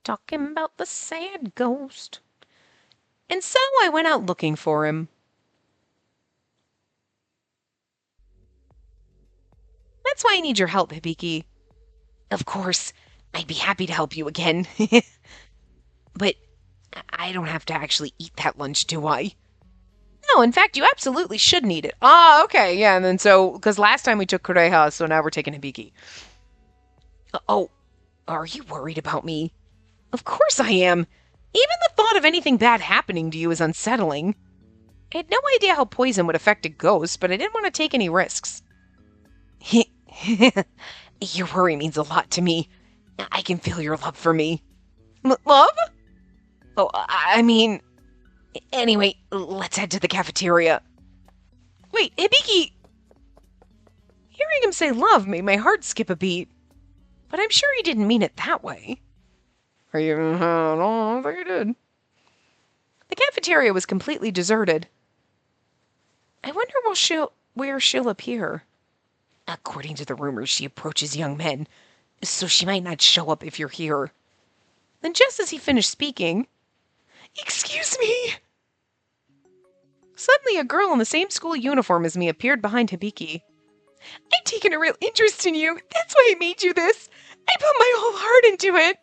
Talking about the sad ghost. And so I went out looking for him. That's why I need your help, Hibiki. Of course, I'd be happy to help you again. But I don't have to actually eat that lunch, do I? No, in fact, you absolutely shouldn't eat it. Ah, okay, yeah, and then so, because last time we took Kureha, so now we're taking Hibiki. Oh, are you worried about me? Of course I am. Even the thought of anything bad happening to you is unsettling. I had no idea how poison would affect a ghost, but I didn't want to take any risks. Your worry means a lot to me. I can feel your love for me. Love? Oh, I mean... Anyway, let's head to the cafeteria. Wait, Hibiki! Hearing him say love made my heart skip a beat. But I'm sure he didn't mean it that way. I don't think he did. The cafeteria was completely deserted. I wonder where she'll appear. According to the rumors, she approaches young men, so she might not show up if you're here. Then just as he finished speaking, excuse me! Suddenly a girl in the same school uniform as me appeared behind Hibiki. I've taken a real interest in you. That's why I made you this. I put my whole heart into it.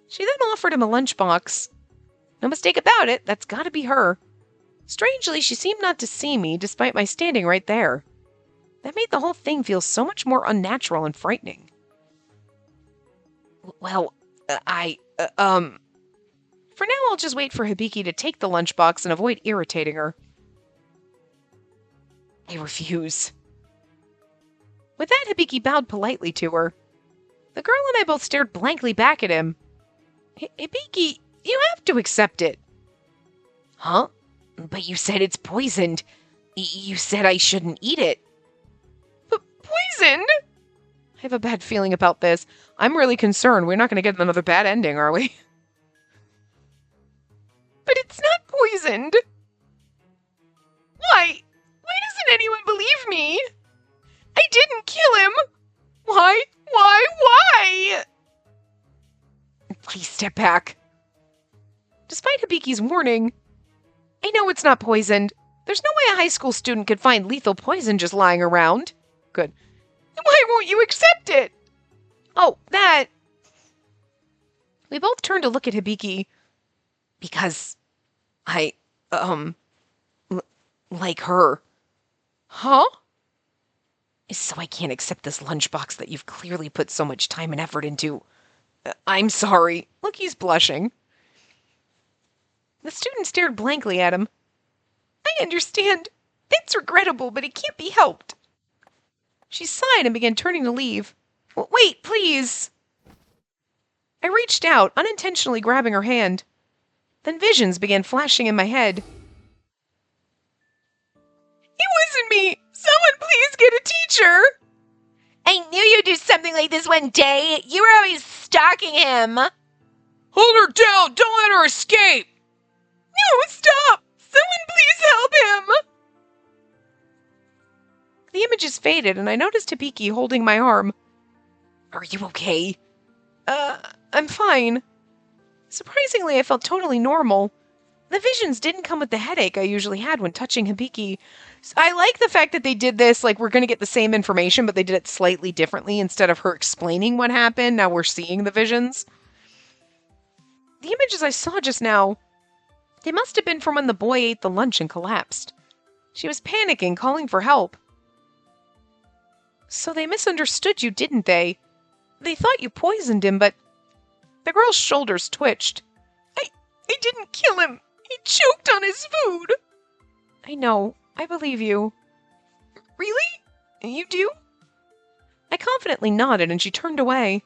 She then offered him a lunchbox. No mistake about it, that's gotta be her. Strangely, she seemed not to see me, despite my standing right there. That made the whole thing feel so much more unnatural and frightening. Well, For now I'll just wait for Hibiki to take the lunchbox and avoid irritating her. I refuse. With that, Hibiki bowed politely to her. The girl and I both stared blankly back at him. Hibiki, you have to accept it. Huh? But you said it's poisoned. You said I shouldn't eat it. But poisoned? I have a bad feeling about this. I'm really concerned we're not going to get another bad ending, are we? But it's not poisoned. Why? Why doesn't anyone believe me? I didn't kill him. Why? Please step back. Despite Hibiki's warning, I know it's not poisoned. There's no way a high school student could find lethal poison just lying around. Good. Then why won't you accept it? Oh, that... We both turned to look at Hibiki. Because I, like her. Huh? So I can't accept this lunchbox that you've clearly put so much time and effort into. I'm sorry. Look, he's blushing. The student stared blankly at him. I understand. It's regrettable, but it can't be helped. She sighed and began turning to leave. Wait, please. I reached out, unintentionally grabbing her hand. Then visions began flashing in my head. It wasn't me! Someone please get a teacher! I knew you'd do something like this one day. You were always stalking him. Hold her down! Don't let her escape! No, stop! Someone please help him! The images faded, and I noticed Hibiki holding my arm. Are you okay? I'm fine. Surprisingly, I felt totally normal. The visions didn't come with the headache I usually had when touching Hibiki. I like the fact that they did this, like we're going to get the same information, but they did it slightly differently. Instead of her explaining what happened, now we're seeing the visions. The images I saw just now, they must have been from when the boy ate the lunch and collapsed. She was panicking, calling for help. So they misunderstood you, didn't they? They thought you poisoned him, but... The girl's shoulders twitched. I didn't kill him. He choked on his food. I know. I believe you. Really? You do? I confidently nodded and she turned away.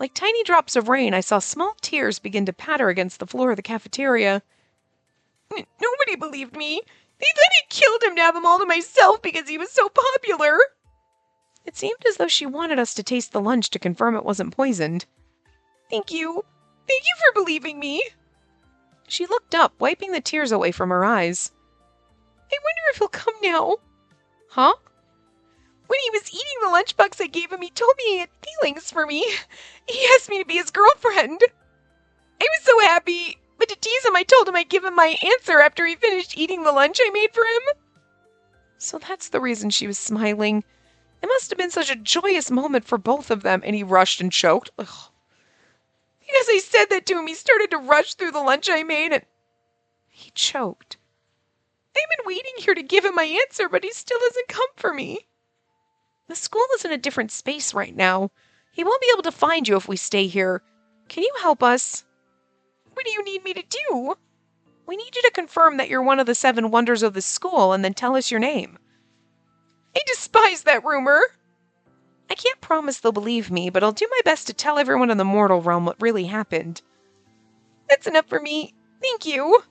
Like tiny drops of rain, I saw small tears begin to patter against the floor of the cafeteria. Nobody believed me. They thought I killed him to have him all to myself because he was so popular. It seemed as though she wanted us to taste the lunch to confirm it wasn't poisoned. Thank you. Thank you for believing me. She looked up, wiping the tears away from her eyes. I wonder if he'll come now. Huh? When he was eating the lunchbox I gave him, he told me he had feelings for me. He asked me to be his girlfriend. I was so happy, but to tease him, I told him I'd give him my answer after he finished eating the lunch I made for him. So that's the reason she was smiling. It must have been such a joyous moment for both of them, and he rushed and choked. Ugh. Because I said that to him, he started to rush through the lunch I made, and he choked. I've been waiting here to give him my answer, but he still hasn't come for me. The school is in a different space right now. He won't be able to find you if we stay here. Can you help us? What do you need me to do? We need you to confirm that you're one of the 7 wonders of the school and then tell us your name. I despise that rumor. I can't promise they'll believe me, but I'll do my best to tell everyone in the mortal realm what really happened. That's enough for me. Thank you.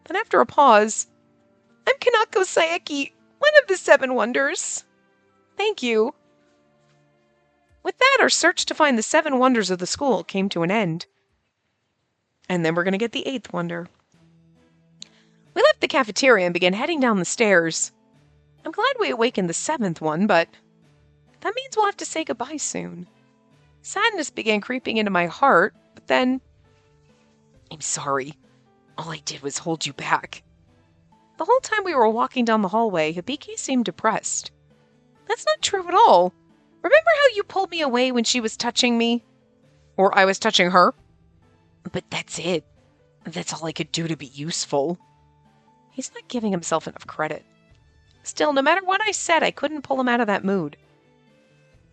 Then after a pause, I'm Kanako Saeki, one of the 7 wonders. Thank you. With that, our search to find the 7 wonders of the school came to an end. And then we're going to get the 8th wonder. We left the cafeteria and began heading down the stairs. I'm glad we awakened the 7th one, but that means we'll have to say goodbye soon. Sadness began creeping into my heart, but then... I'm sorry. All I did was hold you back. The whole time we were walking down the hallway, Hibiki seemed depressed. That's not true at all. Remember how you pulled me away when she was touching me? Or I was touching her? But that's it. That's all I could do to be useful. He's not giving himself enough credit. Still, no matter what I said, I couldn't pull him out of that mood.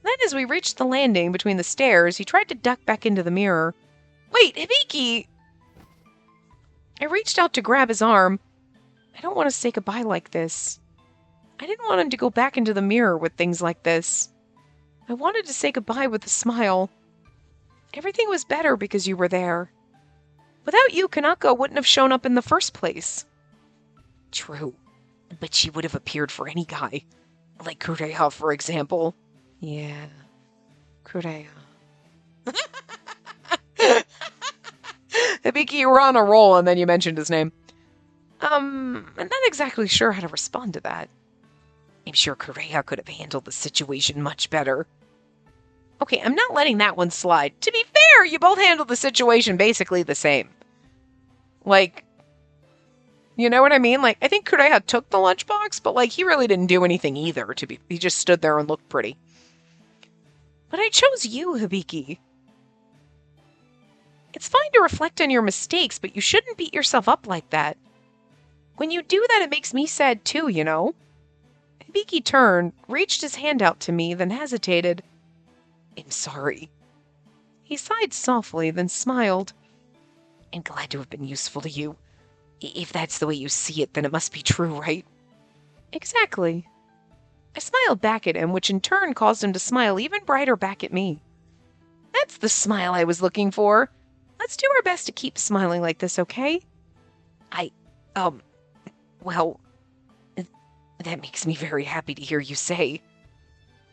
Then as we reached the landing between the stairs, he tried to duck back into the mirror. Wait, Hibiki! I reached out to grab his arm. I don't want to say goodbye like this. I didn't want him to go back into the mirror with things like this. I wanted to say goodbye with a smile. Everything was better because you were there. Without you, Kanako wouldn't have shown up in the first place. True, but she would have appeared for any guy. Like Kureha, for example. Yeah, Kureha. Hibiki, you were on a roll and then you mentioned his name. I'm not exactly sure how to respond to that. I'm sure Kureha could have handled the situation much better. Okay, I'm not letting that one slide. To be fair, you both handled the situation basically the same. Like, you know what I mean? Like, I think Kureha took the lunchbox, but like, he really didn't do anything either. He just stood there and looked pretty. But I chose you, Hibiki. It's fine to reflect on your mistakes, but you shouldn't beat yourself up like that. When you do that, it makes me sad too, you know? Hibiki turned, reached his hand out to me, then hesitated. I'm sorry. He sighed softly, then smiled. I'm glad to have been useful to you. If that's the way you see it, then it must be true, right? Exactly. I smiled back at him, which in turn caused him to smile even brighter back at me. That's the smile I was looking for. Let's do our best to keep smiling like this, okay? Well, that makes me very happy to hear you say.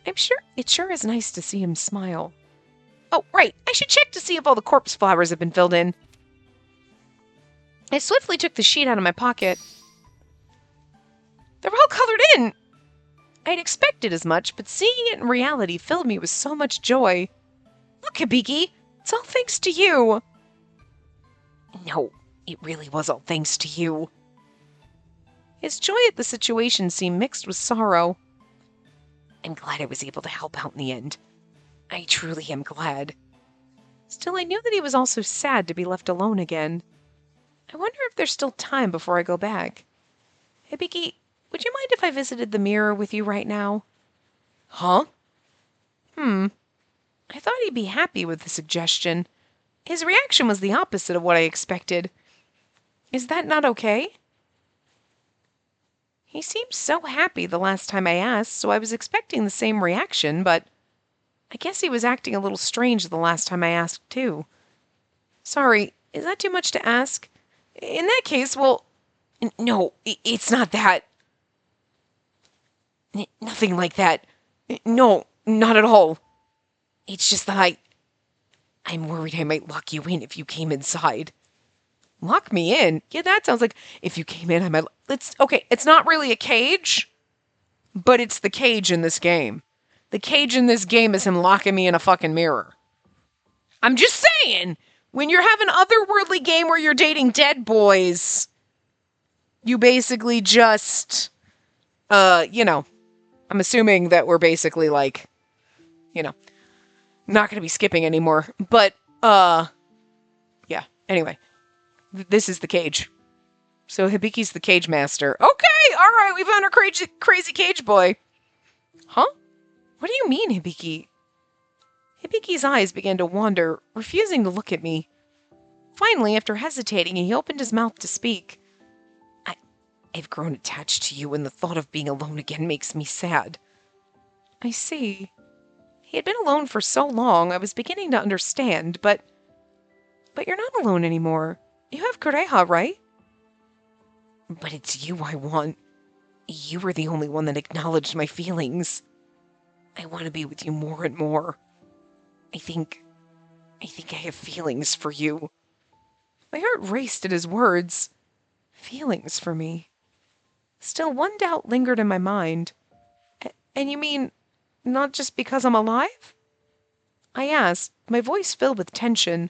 I'm sure it sure is nice to see him smile. Oh, right, I should check to see if all the corpse flowers have been filled in. I swiftly took the sheet out of my pocket. They're all colored in! I'd expected as much, but seeing it in reality filled me with so much joy. Look, Hibiki, it's all thanks to you. No, it really was all thanks to you. His joy at the situation seemed mixed with sorrow. I'm glad I was able to help out in the end. I truly am glad. Still, I knew that he was also sad to be left alone again. I wonder if there's still time before I go back. Hibiki, would you mind if I visited the mirror with you right now? Huh? I thought he'd be happy with the suggestion. His reaction was the opposite of what I expected. Is that not okay? He seemed so happy the last time I asked, so I was expecting the same reaction, but I guess he was acting a little strange the last time I asked, too. Sorry, is that too much to ask? In that case, well... No, it's not that. Nothing like that. No, not at all. It's just that I'm worried I might lock you in if you came inside. Lock me in? Yeah, that sounds like if you came in, I might... Okay, it's not really a cage, but it's the cage in this game. The cage in this game is him locking me in a fucking mirror. I'm just saying, when you're having an otherworldly game where you're dating dead boys, you basically just, I'm assuming that we're basically like, not going to be skipping anymore. But, yeah, anyway. This is the cage. So Hibiki's the cage master. Okay, all right, we found our crazy cage boy. Huh? What do you mean, Hibiki? Hibiki's eyes began to wander, refusing to look at me. Finally, after hesitating, he opened his mouth to speak. I've grown attached to you, and the thought of being alone again makes me sad. I see. He had been alone for so long, I was beginning to understand, but you're not alone anymore. You have Kureha, right? But it's you I want. You were the only one that acknowledged my feelings. I want to be with you more and more. I think I have feelings for you. My heart raced at his words. Feelings for me. Still, one doubt lingered in my mind. And you mean, not just because I'm alive? I asked, my voice filled with tension.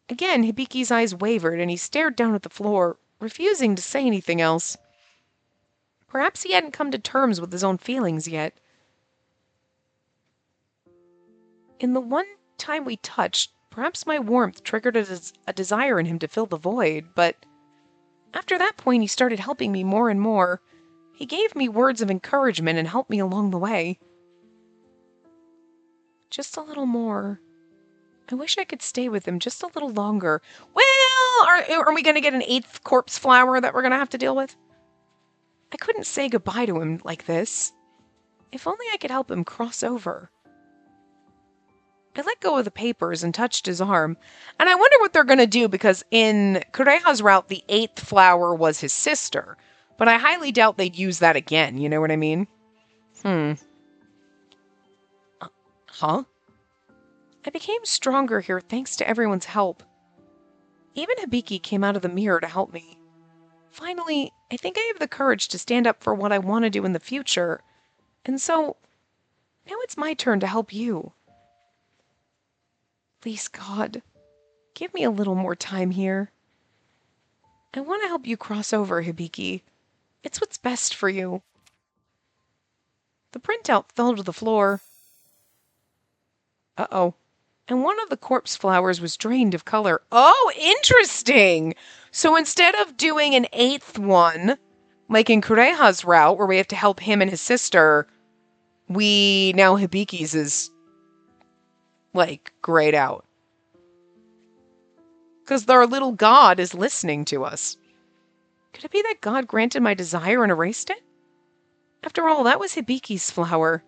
Again, Hibiki's eyes wavered, and he stared down at the floor, refusing to say anything else. Perhaps he hadn't come to terms with his own feelings yet. In the one time we touched, perhaps my warmth triggered a desire in him to fill the void, but after that point he started helping me more and more. He gave me words of encouragement and helped me along the way. Just a little more. I wish I could stay with him just a little longer. Well, are we going to get an 8th corpse flower that we're going to have to deal with? I couldn't say goodbye to him like this. If only I could help him cross over. I let go of the papers and touched his arm, and I wonder what they're going to do, because in Kureha's route, the 8th flower was his sister, but I highly doubt they'd use that again, you know what I mean? Huh? I became stronger here thanks to everyone's help. Even Hibiki came out of the mirror to help me. Finally, I think I have the courage to stand up for what I want to do in the future, and so, now it's my turn to help you. Please, God, give me a little more time here. I want to help you cross over, Hibiki. It's what's best for you. The printout fell to the floor. Uh-oh. And one of the corpse flowers was drained of color. Oh, interesting! So instead of doing an 8th one, like in Kureha's route, where we have to help him and his sister, now Hibiki's is, grayed out. Because our little god is listening to us. Could it be that God granted my desire and erased it? After all, that was Hibiki's flower.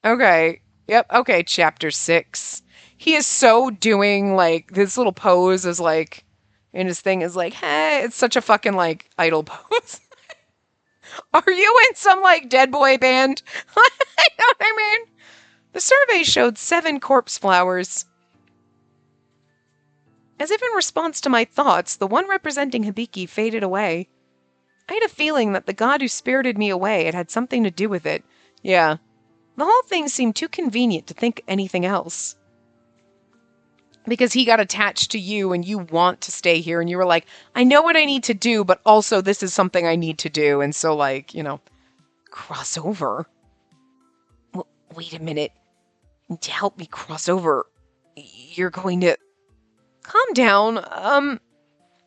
Okay. Yep. Okay. Chapter 6. He is so doing this little pose is and his thing is hey, it's such a fucking idol pose. Are you in some dead boy band? You know what I mean? The survey showed 7 corpse flowers. As if in response to my thoughts, the one representing Hibiki faded away. I had a feeling that the god who spirited me away had something to do with it. Yeah. The whole thing seemed too convenient to think anything else. Because he got attached to you and you want to stay here and you were like, I know what I need to do, but also this is something I need to do. And so cross over. Wait a minute. To help me cross over, you're going to... Calm down.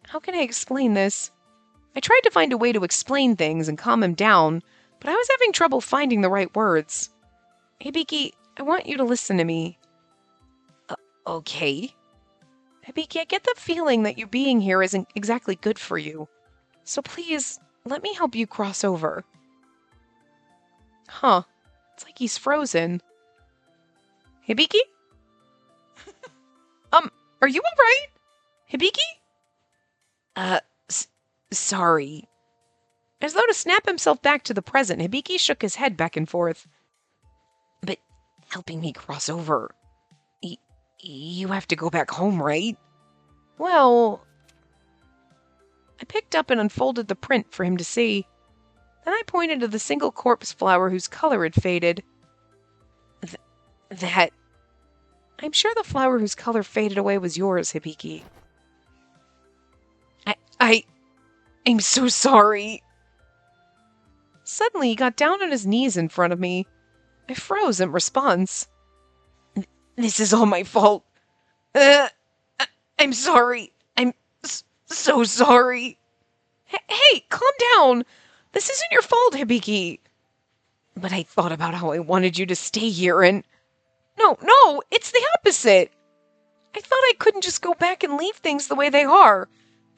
How can I explain this? I tried to find a way to explain things and calm him down, but I was having trouble finding the right words. Hibiki, I want you to listen to me. Okay. Hibiki, I get the feeling that you being here isn't exactly good for you. So please, let me help you cross over. Huh. It's like he's frozen. Hibiki? Are you alright? Hibiki? Sorry. As though to snap himself back to the present, Hibiki shook his head back and forth. But helping me cross over... You have to go back home, right? Well... I picked up and unfolded the print for him to see. Then I pointed to the single corpse flower whose color had faded. That... I'm sure the flower whose color faded away was yours, Hibiki. I'm so sorry. Suddenly, he got down on his knees in front of me. I froze in response. This is all my fault. Uh, I'm sorry. So sorry. Hey, calm down. This isn't your fault, Hibiki. But I thought about how I wanted you to stay here and... No, it's the opposite. I thought I couldn't just go back and leave things the way they are.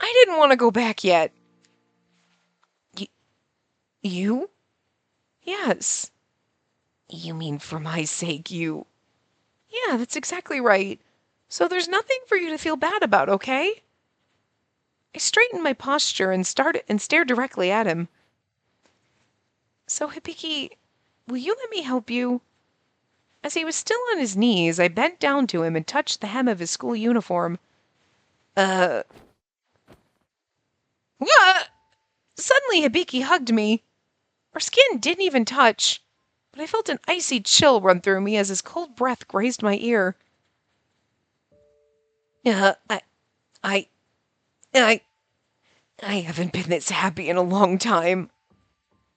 I didn't want to go back yet. Y- you? Yes. You mean for my sake, you... Yeah, that's exactly right. So there's nothing for you to feel bad about, okay? I straightened my posture and stared directly at him. So, Hibiki, will you let me help you? As he was still on his knees, I bent down to him and touched the hem of his school uniform. Uh... Ah! Suddenly, Hibiki hugged me. Our skin didn't even touch, but I felt an icy chill run through me as his cold breath grazed my ear. Uh, I, I, I, I haven't been this happy in a long time.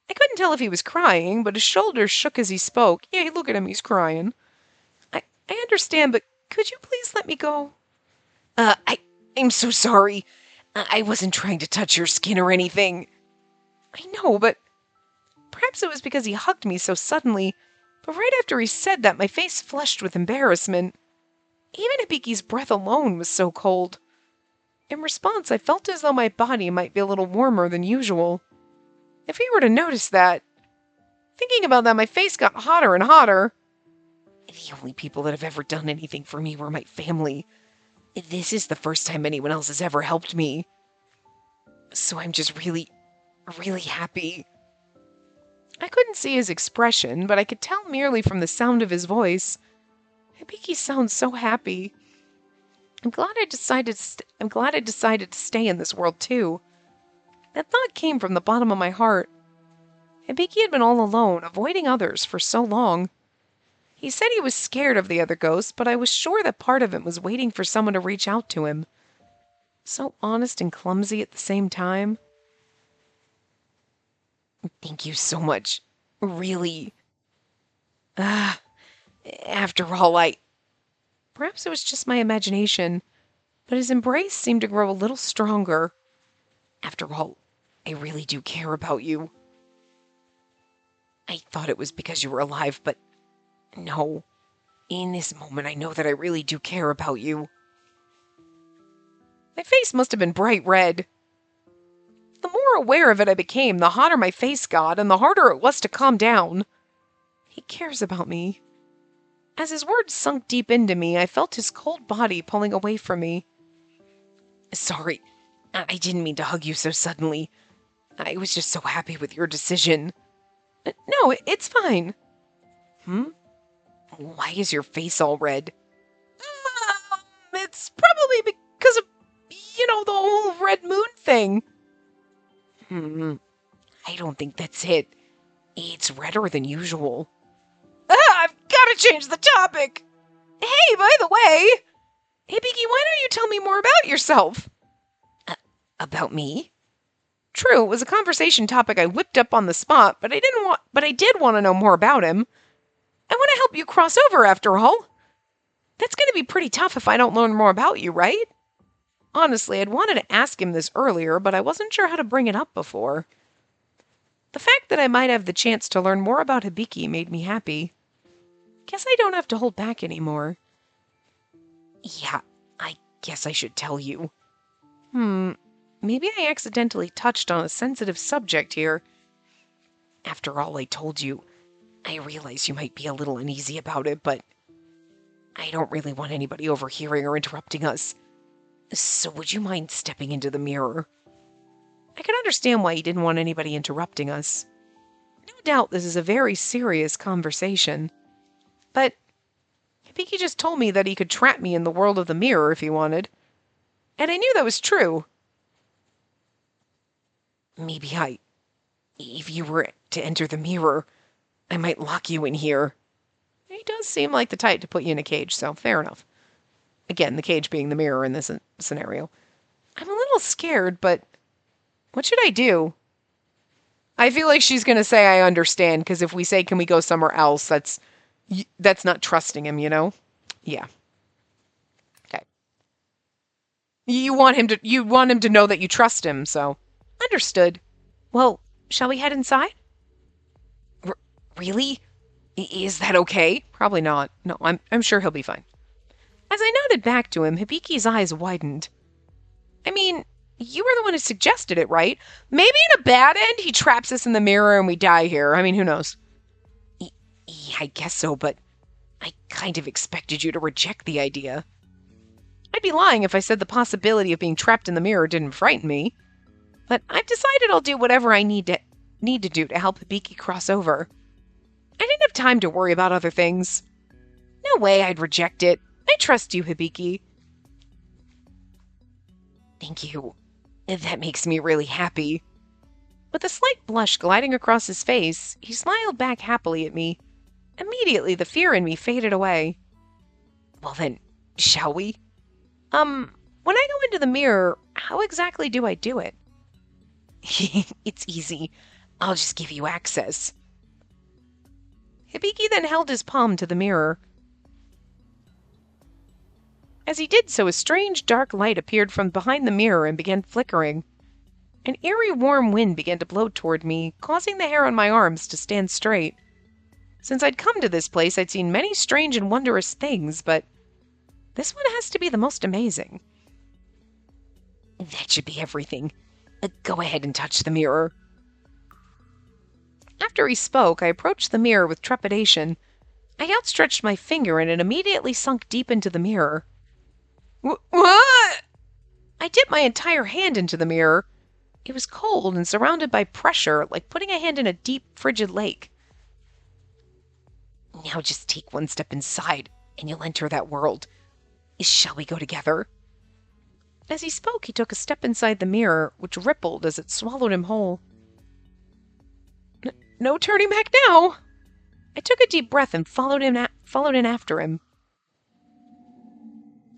I couldn't tell if he was crying, but his shoulders shook as he spoke. Yeah, look at him, he's crying. I understand, but could you please let me go? Uh, I, I'm so sorry. I wasn't trying to touch your skin or anything. I know, but perhaps it was because he hugged me so suddenly. But right after he said that, my face flushed with embarrassment. Even Hibiki's breath alone was so cold. In response, I felt as though my body might be a little warmer than usual. If he were to notice that... Thinking about that, my face got hotter and hotter. The only people that have ever done anything for me were my family. This is the first time anyone else has ever helped me. So I'm just really happy. I couldn't see his expression, but I could tell merely from the sound of his voice. Hibiki sounds so happy. I'm glad I decided to stay in this world too. That thought came from the bottom of my heart. Hibiki had been all alone, avoiding others for so long. He said he was scared of the other ghosts, but I was sure that part of him was waiting for someone to reach out to him. So honest and clumsy at the same time. Thank you so much. Really. Ah, after all, Perhaps it was just my imagination, but his embrace seemed to grow a little stronger. After all, I really do care about you. I thought it was because you were alive, but no. In this moment, I know that I really do care about you. My face must have been bright red. The more aware of it I became, the hotter my face got, and the harder it was to calm down. He cares about me. As his words sunk deep into me, I felt his cold body pulling away from me. Sorry, I didn't mean to hug you so suddenly. I was just so happy with your decision. No, it's fine. Why is your face all red? It's probably because of, the whole red moon thing. I don't think that's it. It's redder than usual. I've got to change the topic. Hey, by the way, Hibiki, why don't you tell me more about yourself? About me? True, it was a conversation topic I whipped up on the spot, but I did want to know more about him. I want to help you cross over after all. That's going to be pretty tough if I don't learn more about you, right? Honestly, I'd wanted to ask him this earlier, but I wasn't sure how to bring it up before. The fact that I might have the chance to learn more about Hibiki made me happy. Guess I don't have to hold back anymore. Yeah, I guess I should tell you. Maybe I accidentally touched on a sensitive subject here. After all I told you, I realize you might be a little uneasy about it, but I don't really want anybody overhearing or interrupting us. So would you mind stepping into the mirror? I could understand why he didn't want anybody interrupting us. No doubt this is a very serious conversation. But Hibiki just told me that he could trap me in the world of the mirror if he wanted. And I knew that was true. If you were to enter the mirror, I might lock you in here. He does seem like the type to put you in a cage, so fair enough. Again, the cage being the mirror in this scenario. I'm a little scared, but what should I do? I feel like she's going to say I understand, because if we say, can we go somewhere else, that's not trusting him, Yeah. Okay. You want him to know that you trust him, so. Understood. Well, shall we head inside? R- really? Is that okay? Probably not. No, I'm sure he'll be fine. As I nodded back to him, Hibiki's eyes widened. I mean, you were the one who suggested it, right? Maybe in a bad end, he traps us in the mirror and we die here. I mean, who knows? Yeah, I guess so, but I kind of expected you to reject the idea. I'd be lying if I said the possibility of being trapped in the mirror didn't frighten me. But I've decided I'll do whatever I need to do to help Hibiki cross over. I didn't have time to worry about other things. No way I'd reject it. I trust you, Hibiki. Thank you. That makes me really happy. With a slight blush gliding across his face, he smiled back happily at me. Immediately, the fear in me faded away. Well then, shall we? When I go into the mirror, how exactly do I do it? It's easy. I'll just give you access. Hibiki then held his palm to the mirror. As he did so, a strange dark light appeared from behind the mirror and began flickering. An eerie warm wind began to blow toward me, causing the hair on my arms to stand straight. Since I'd come to this place, I'd seen many strange and wondrous things, but this one has to be the most amazing. That should be everything. Go ahead and touch the mirror. After he spoke, I approached the mirror with trepidation. I outstretched my finger and it immediately sunk deep into the mirror. What? I dipped my entire hand into the mirror. It was cold and surrounded by pressure, like putting a hand in a deep, frigid lake. Now just take one step inside, and you'll enter that world. Shall we go together? As he spoke, he took a step inside the mirror, which rippled as it swallowed him whole. No turning back now! I took a deep breath and followed in after him.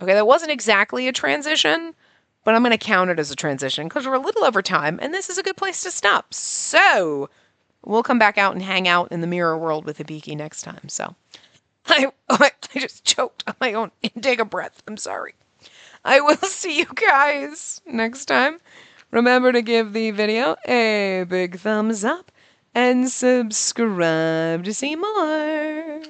Okay, that wasn't exactly a transition, but I'm going to count it as a transition because we're a little over time, and this is a good place to stop. So, we'll come back out and hang out in the mirror world with Hibiki next time. So, I just choked on my own intake of breath. I'm sorry. I will see you guys next time. Remember to give the video a big thumbs up and subscribe to see more.